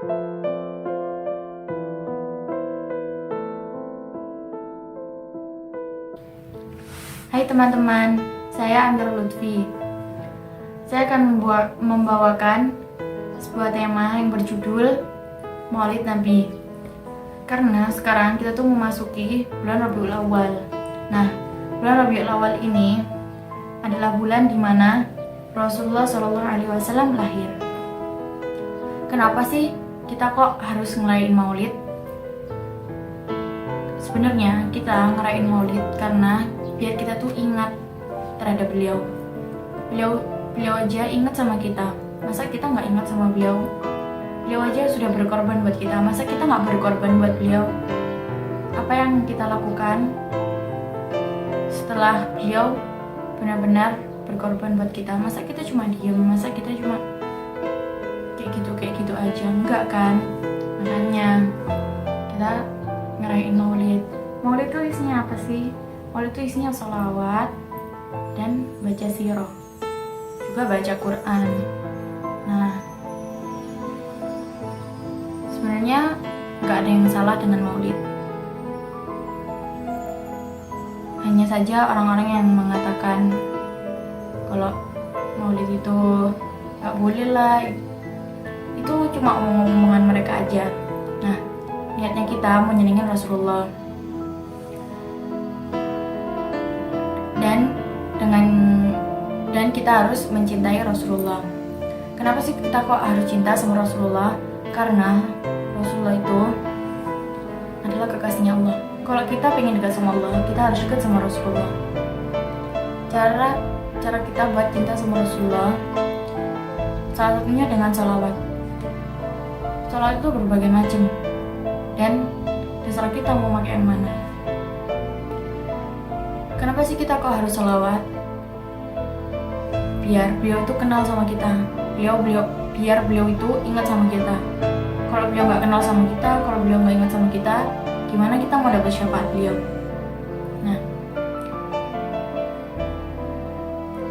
Hai teman-teman, saya Amir Lutfi. Saya akan membawakan sebuah tema yang berjudul Maulid Nabi. Karena sekarang kita tuh memasuki bulan Rabiul Awal. Nah, bulan Rabiul Awal ini adalah bulan dimana Rasulullah SAW lahir. Kenapa sih kita kok harus ngerayain Maulid? Sebenarnya kita ngerayain Maulid karena biar kita tuh ingat terhadap beliau aja ingat sama kita. Masa kita nggak ingat sama beliau aja sudah berkorban buat kita, masa kita nggak berkorban buat beliau? Apa yang kita lakukan setelah beliau benar-benar berkorban buat kita? Masa kita cuma diem, masa kita cuma kayak gitu aja? Enggak kan? Makanya kita ngerayain Maulid. Maulid itu isinya apa sih? Maulid itu isinya sholawat dan baca sirah, juga baca Quran. Nah, sebenarnya nggak ada yang salah dengan Maulid. Hanya saja orang-orang yang mengatakan kalau Maulid itu nggak boleh lah, itu cuma omong-omongan mereka aja. Nah, niatnya kita mau nyenengin Rasulullah. Dan kita harus mencintai Rasulullah. Kenapa sih kita kok harus cinta sama Rasulullah? Karena Rasulullah itu adalah kekasihnya Allah. Kalau kita pengen dekat sama Allah, kita harus dekat sama Rasulullah. Cara kita buat cinta sama Rasulullah, salah satunya dengan sholawat. Sholawat itu berbagai macam, dan terserah kita mau pakai yang mana. Kenapa sih kita kok harus sholawat? Biar beliau itu kenal sama kita, biar beliau itu ingat sama kita. Kalau beliau nggak kenal sama kita, kalau beliau nggak ingat sama kita, gimana kita mau dapat syafaat beliau? Nah,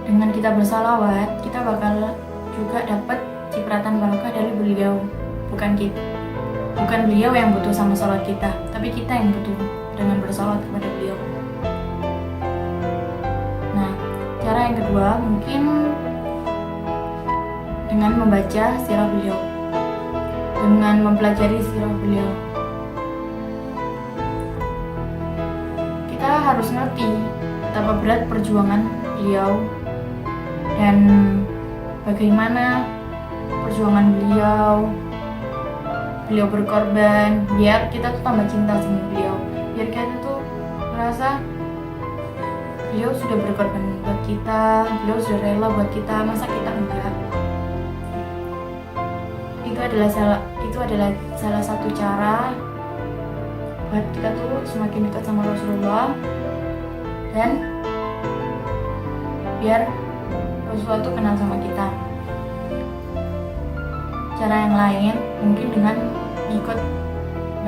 dengan kita bersalawat, kita bakal juga dapat cipratan barokah dari beliau. Bukan beliau yang butuh sama salawat kita, tapi kita yang butuh dengan bersalawat kepada beliau. Cara yang kedua mungkin dengan membaca sirah beliau, dengan mempelajari sirah beliau. Kita harus ngerti betapa berat perjuangan beliau dan bagaimana perjuangan beliau berkorban biar kita tuh tambah cinta sama beliau, biar kita tuh merasa beliau sudah berkorban buat kita, beliau sudah rela buat kita, masa kita enggak? Itu adalah salah satu cara buat kita tuh semakin dekat sama Rasulullah, dan biar Rasulullah tuh kenal sama kita. Cara yang lain mungkin dengan ikut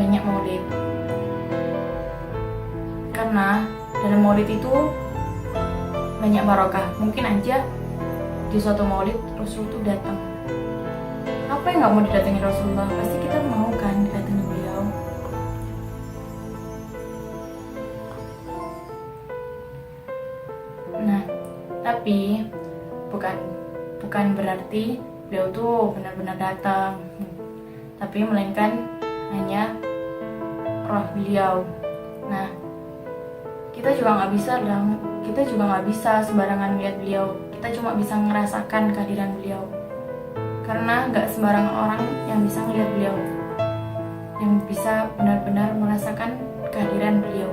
banyak maulid, karena dalam maulid itu banyak barokah. Mungkin aja di suatu maulid Rasul itu datang. Apa yang nggak mau didatangi Rasulullah? Pasti kita mau kan didatangi beliau. Nah, tapi bukan berarti beliau tuh benar-benar datang, tapi melainkan hanya roh beliau. Nah, kita juga nggak bisa sembarangan melihat beliau. Kita cuma bisa merasakan kehadiran beliau, karena nggak sembarangan orang yang bisa melihat beliau, yang bisa benar-benar merasakan kehadiran beliau.